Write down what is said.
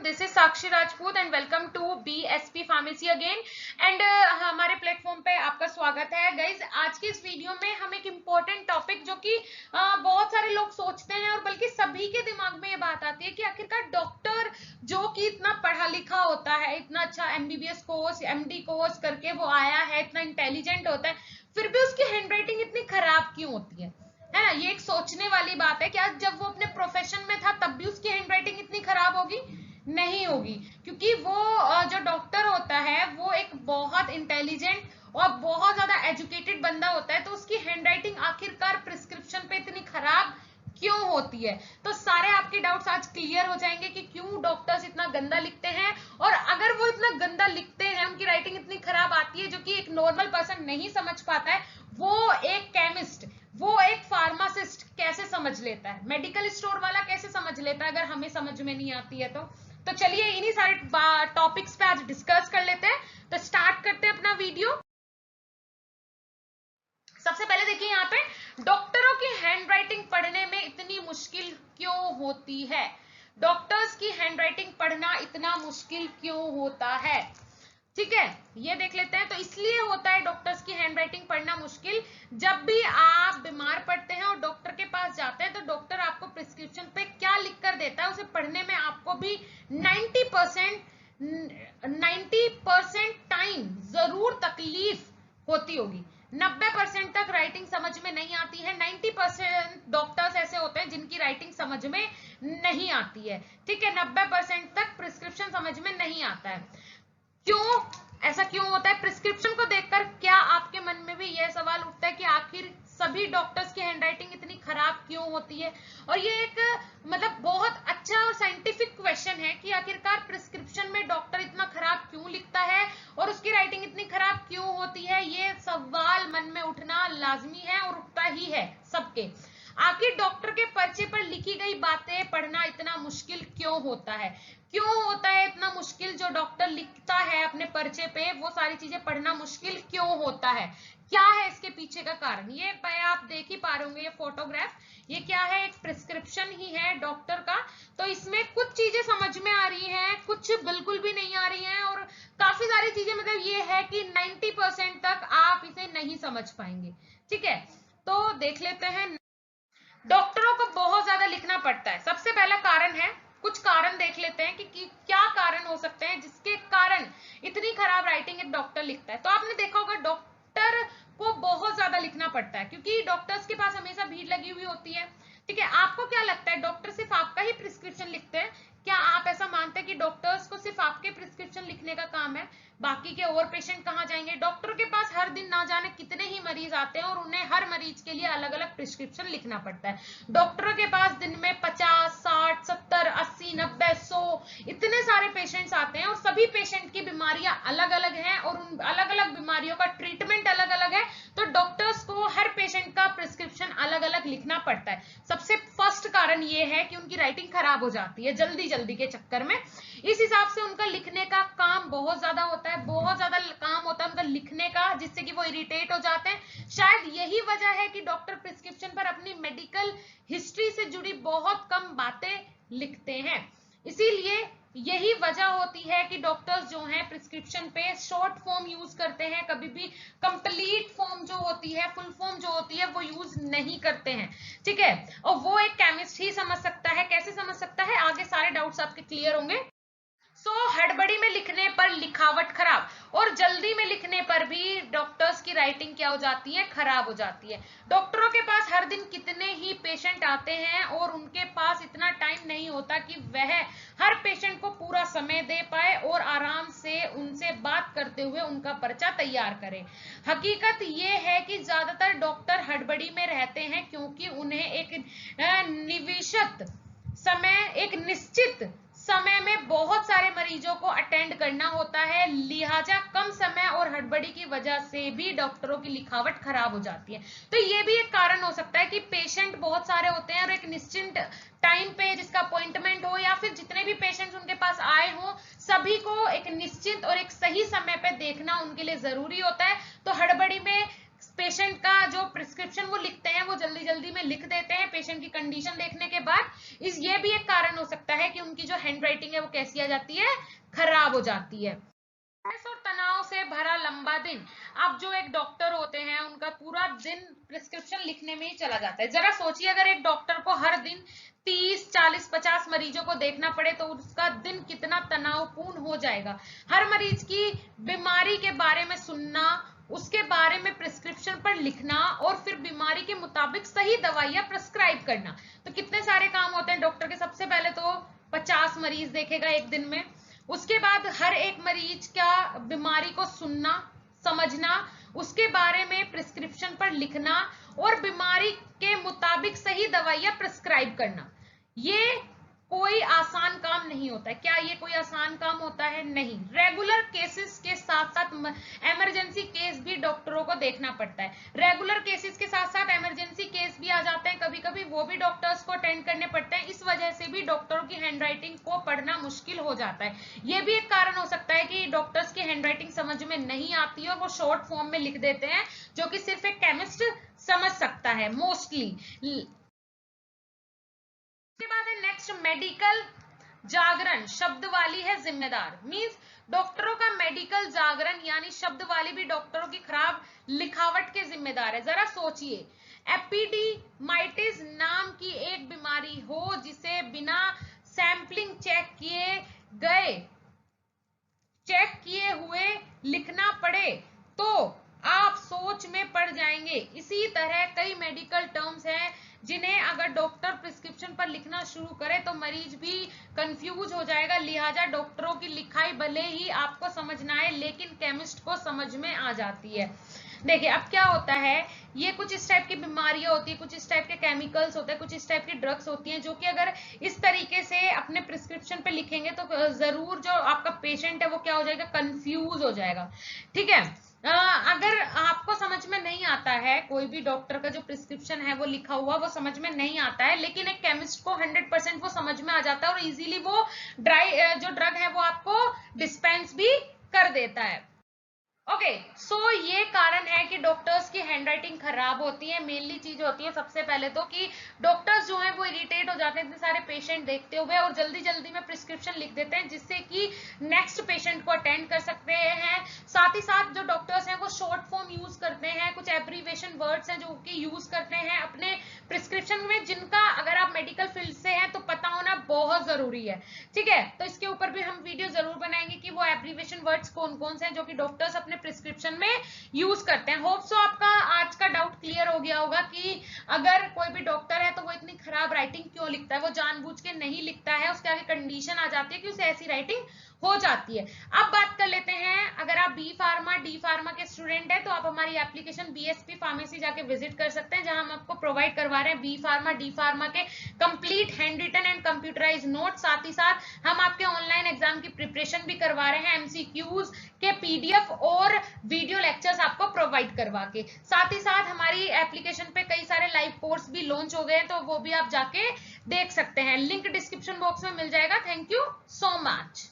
everyone, this is Sakshi Rajput and welcome to BSP Pharmacy again and हमारे platform पे आपका स्वागत है गाइज। आज की इस वीडियो में हम एक इम्पोर्टेंट टॉपिक जो कि बहुत सारे लोग सोचते हैं और बल्कि सभी के दिमाग में ये बात आती है कि आखिरकार डॉक्टर जो कि इतना पढ़ा लिखा होता है, इतना अच्छा MBBS कोर्स MD कोर्स करके वो आया है, इतना इंटेलिजेंट होता है, फिर भी उसकी हैंडराइटिंग इतनी खराब क्यों होती है ना। ये एक सोचने वाली बात है कि आज जब वो अपने प्रोफेशन में था तब भी उसकी हैंडराइटिंग इतनी खराब होगी? नहीं होगी, क्योंकि वो जो डॉक्टर होता है वो एक बहुत इंटेलिजेंट और बहुत ज्यादा एजुकेटेड बंदा होता है, तो उसकी हैंडराइटिंग आखिरकार प्रिस्क्रिप्शन पे इतनी खराब क्यों होती है। तो सारे आपके डाउट्स आज क्लियर हो जाएंगे कि क्यों डॉक्टर्स इतना गंदा लिखते हैं, और अगर वो इतना गंदा लिखते हैं, उनकी राइटिंग इतनी खराब आती है जो कि एक नॉर्मल पर्सन नहीं समझ पाता है, वो एक केमिस्ट, वो एक फार्मासिस्ट कैसे समझ लेता है, मेडिकल स्टोर वाला कैसे समझ लेता है, अगर हमें समझ में नहीं आती है तो चलिए इन्हीं सारे टॉपिक्स पे आज डिस्कस कर लेते हैं। तो स्टार्ट करते हैं अपना वीडियो। सबसे पहले देखिए यहाँ पे डॉक्टरों की हैंडराइटिंग पढ़ने में इतनी मुश्किल क्यों होती है। डॉक्टर्स की हैंडराइटिंग पढ़ना इतना मुश्किल क्यों होता है, ठीक है, ये देख लेते हैं। तो इसलिए होता है डॉक्टर्स की हैंडराइटिंग पढ़ना मुश्किल, जब भी आप बीमार पड़ते हैं और डॉक्टर के पास जाते हैं तो डॉक्टर आपको प्रिस्क्रिप्शन पे क्या लिख कर देता है उसे पढ़ने में आपको भी 90% टाइम जरूर तकलीफ होती होगी। 90% तक राइटिंग समझ में नहीं आती है। 90% डॉक्टर्स ऐसे होते हैं जिनकी राइटिंग समझ में नहीं आती है, ठीक है। 90% तक प्रिस्क्रिप्शन समझ में नहीं आता है। क्यों ऐसा क्यों होता है? प्रिस्क्रिप्शन को देखकर क्या आपके मन में भी यह सवाल उठता है कि आखिर सभी डॉक्टर्स की हैंडराइटिंग इतनी खराब क्यों होती है? और ये एक मतलब बहुत अच्छा और साइंटिफिक क्वेश्चन है कि आखिरकार प्रिस्क्रिप्शन में डॉक्टर इतना खराब क्यों लिखता है और उसकी राइटिंग इतनी खराब क्यों होती है। ये सवाल मन में उठना लाजमी है और उठता ही है सबके। आखिर डॉक्टर के पर्चे पर लिखी गई बातें पढ़ना इतना मुश्किल क्यों होता है? क्यों होता है इतना मुश्किल? जो डॉक्टर लिखता है अपने पर्चे पे वो सारी चीजें पढ़ना मुश्किल क्यों होता है? क्या है इसके पीछे का कारण? ये आप देख ही पा रहे होंगे, ये फोटोग्राफ, ये क्या है? एक प्रिस्क्रिप्शन ही है डॉक्टर का। तो इसमें कुछ चीजें समझ में आ रही हैं, कुछ बिल्कुल भी नहीं आ रही हैं, और काफी सारी चीजें मतलब ये है कि 90% तक आप इसे नहीं समझ पाएंगे, ठीक है। तो देख लेते हैं। डॉक्टरों को बहुत ज्यादा लिखना पड़ता है, सबसे पहला कारण है, कुछ कारण देख लेते हैं कि क्या कारण हो सकते हैं जिसके कारण इतनी खराब राइटिंग एक डॉक्टर लिखता है। तो आपने देखा होगा डॉक्टर को बहुत ज्यादा लिखना पड़ता है क्योंकि डॉक्टर्स के पास हमेशा भीड़ लगी हुई होती है, ठीक है। आपको क्या लगता है डॉक्टर सिर्फ आपका ही प्रिस्क्रिप्शन लिखते हैं? क्या आप ऐसा मानते हैं कि डॉक्टर्स को सिर्फ आपके प्रिस्क्रिप्शन लिखने का काम है, बाकी के और पेशेंट कहाँ जाएंगे? डॉक्टर के पास हर दिन ना जाने कितने ही मरीज आते हैं और उन्हें हर मरीज के लिए अलग अलग प्रिस्क्रिप्शन लिखना पड़ता है। डॉक्टरों के पास दिन में 50, 60, 70, 80, 90, 100 इतने सारे पेशेंट्स आते हैं और सभी पेशेंट की बीमारियां अलग अलग हैं और उन अलग अलग बीमारियों का ट्रीटमेंट अलग अलग है, तो डॉक्टर्स को हर पेशेंट का प्रिस्क्रिप्शन अलग अलग लिखना पड़ता है। सबसे फर्स्ट कारण ये है कि उनकी राइटिंग खराब हो जाती है जल्दी जल्दी के चक्कर में। इस हिसाब से उनका लिखने का काम बहुत ज्यादा होता है, बहुत ज्यादा काम होता है उनका लिखने का, जिससे कि वो इरिटेट हो जाते हैं। शायद यही वजह है कि डॉक्टर प्रिस्क्रिप्शन पर अपनी मेडिकल हिस्ट्री से जुड़ी बहुत कम बातें लिखते हैं। इसीलिए यही वजह होती है कि डॉक्टर्स जो हैं प्रिस्क्रिप्शन पे शॉर्ट फॉर्म यूज करते हैं, कभी भी कंप्लीट फॉर्म जो होती है, फुल फॉर्म जो होती है वो यूज नहीं करते हैं, ठीक है। और वो एक केमिस्ट ही समझ सकता है। कैसे समझ सकता है? आगे सारे डाउट्स आपके क्लियर होंगे। हड़बड़ी में लिखने पर लिखावट खराब, और जल्दी में लिखने पर भी डॉक्टर्स की राइटिंग क्या हो जाती है? खराब हो जाती है। डॉक्टरों के पास हर दिन कितने ही पेशेंट आते हैं और उनके पास इतना टाइम नहीं होता कि वह हर पेशेंट को पूरा समय दे पाए और आराम से उनसे बात करते हुए उनका पर्चा तैयार करे। हकीकत ये है कि ज्यादातर डॉक्टर हड़बड़ी में रहते हैं क्योंकि उन्हें एक निश्चित समय में बहुत सारे मरीजों को अटेंड करना होता है, लिहाजा कम समय और हड़बड़ी की वजह से भी डॉक्टरों की लिखावट खराब हो जाती है। तो ये भी एक कारण हो सकता है कि पेशेंट बहुत सारे होते हैं और एक निश्चित टाइम पे जिसका अपॉइंटमेंट हो या फिर जितने भी पेशेंट्स उनके पास आए हो, सभी को एक निश्चित और एक सही समय पे देखना उनके लिए जरूरी होता है। तो हड़बड़ी में पेशेंट का जो प्रिस्क्रिप्शन वो लिखते हैं वो जल्दी जल्दी में लिख देते हैं पेशेंट की कंडीशन देखने के बाद। ये भी एक कारण हो सकता है कि उनकी जो हैंड राइटिंग है वो कैसी आ जाती है, खराब हो जाती है। और तनाव से भरा लंबा दिन, अब जो एक डॉक्टर होते हैं उनका पूरा दिन प्रिस्क्रिप्शन लिखने में ही चला जाता है। जरा सोचिए अगर एक डॉक्टर को हर दिन 30, 40, 50 मरीजों को देखना पड़े तो उसका दिन कितना तनावपूर्ण हो जाएगा। हर मरीज की बीमारी के बारे में सुनना, उसके बारे में प्रिस्क्रिप्शन पर लिखना और फिर बीमारी के मुताबिक सही दवाइयां प्रिस्क्राइब करना, तो कितने सारे काम होते हैं डॉक्टर के। सबसे पहले तो 50 मरीज देखेगा एक दिन में, उसके बाद हर एक मरीज का बीमारी को सुनना, समझना, उसके बारे में प्रिस्क्रिप्शन पर लिखना और बीमारी के मुताबिक सही दवाइयां प्रिस्क्राइब करना। ये कोई आसान काम नहीं होता है। क्या ये कोई आसान काम होता है? नहीं। रेगुलर केसेस के साथ साथ इमरजेंसी केस भी डॉक्टरों को देखना पड़ता है। रेगुलर केसेस के साथ साथ इमरजेंसी केस भी आ जाते हैं कभी कभी, वो भी डॉक्टर्स को अटेंड करने पड़ते हैं। इस वजह से भी डॉक्टरों की हैंडराइटिंग को पढ़ना मुश्किल हो जाता है। ये भी एक कारण हो सकता है कि डॉक्टर्स की हैंडराइटिंग समझ में नहीं आती है और वो शॉर्ट फॉर्म में लिख देते हैं, जो कि सिर्फ एक केमिस्ट समझ सकता है मोस्टली। उसके बाद है नेक्स्ट मेडिकल जागरण, शब्द वाली है जिम्मेदार। मींस डॉक्टरों का मेडिकल जागरण यानी शब्द वाली भी डॉक्टरों की खराब लिखावट के जिम्मेदार है। जरा सोचिए, एपिडिमाइटिस नाम की एक बीमारी हो जिसे बिना सैंपलिंग चेक किए हुए लिखना पड़े तो आप सोच में पड़ जाएंगे। इसी तरह कई मेडिकल टर्म्स हैं जिन्हें अगर डॉक्टर प्रिस्क्रिप्शन पर लिखना शुरू करे तो मरीज भी कंफ्यूज हो जाएगा। लिहाजा डॉक्टरों की लिखाई भले ही आपको समझ ना आए लेकिन केमिस्ट को समझ में आ जाती है। देखिए अब क्या होता है, ये कुछ इस टाइप की बीमारियां होती है, कुछ इस टाइप के केमिकल्स होते हैं, कुछ इस टाइप की ड्रग्स होती हैं जो कि अगर इस तरीके से अपने प्रिस्क्रिप्शन पे लिखेंगे तो जरूर जो आपका पेशेंट है वो क्या हो जाएगा, कंफ्यूज हो जाएगा। ठीक है, अगर आपको समझ में नहीं आता है, कोई भी डॉक्टर का जो प्रिस्क्रिप्शन है वो लिखा हुआ वो समझ में नहीं आता है, लेकिन एक केमिस्ट को 100% वो समझ में आ जाता है और इजीली वो जो ड्रग है वो आपको डिस्पेंस भी कर देता है। ओके, सो ये कारण है कि डॉक्टर्स की हैंडराइटिंग खराब होती है। मेनली चीज होती है सबसे पहले तो कि डॉक्टर्स जो है वो इरिटेट हो जाते हैं इतने सारे पेशेंट देखते हुए और जल्दी जल्दी में प्रिस्क्रिप्शन लिख देते हैं जिससे कि नेक्स्ट पेशेंट को अटेंड कर सकते हैं। साथ ही साथ जो डॉक्टर्स हैं वो शॉर्ट फॉर्म यूज करते हैं, कुछ एब्रीवेशन वर्ड्स हैं जो कि यूज करते हैं अपने प्रिस्क्रिप्शन में, जिनका अगर आप मेडिकल फील्ड से हैं तो पता होना बहुत जरूरी है। ठीक है, तो इसके ऊपर भी हम वीडियो जरूर बनाएंगे कि वो एब्रीवेशन वर्ड्स कौन कौन से हैं जो कि डॉक्टर्स अपने प्रिस्क्रिप्शन में यूज करते हैं। होप सो आपका आज का डाउट क्लियर हो गया होगा कि अगर कोई भी डॉक्टर है तो वो इतनी खराब राइटिंग क्यों लिखता है। वो जानबूझ के नहीं लिखता है, उसके आगे कंडीशन आ जाती है कि उसे ऐसी राइटिंग हो जाती है। अब बात कर लेते हैं, अगर आप बी फार्मा डी फार्मा के स्टूडेंट हैं तो आप हमारी एप्लीकेशन बीएसपी फार्मेसी जाके विजिट कर सकते हैं, जहां हम आपको प्रोवाइड करवा रहे हैं बी फार्मा डी फार्मा के complete handwritten and computerise note. साथ ही साथ हम आपके ऑनलाइन एग्जाम की प्रिपरेशन भी करवा रहे हैं, एमसीक्यूज के पीडीएफ और वीडियो लेक्चर्स आपको प्रोवाइड करवा के। साथ ही साथ हमारी एप्लीकेशन पे कई सारे लाइव कोर्स भी लॉन्च हो गए हैं, तो वो भी आप जाके देख सकते हैं। लिंक डिस्क्रिप्शन बॉक्स में मिल जाएगा। Thank you so much.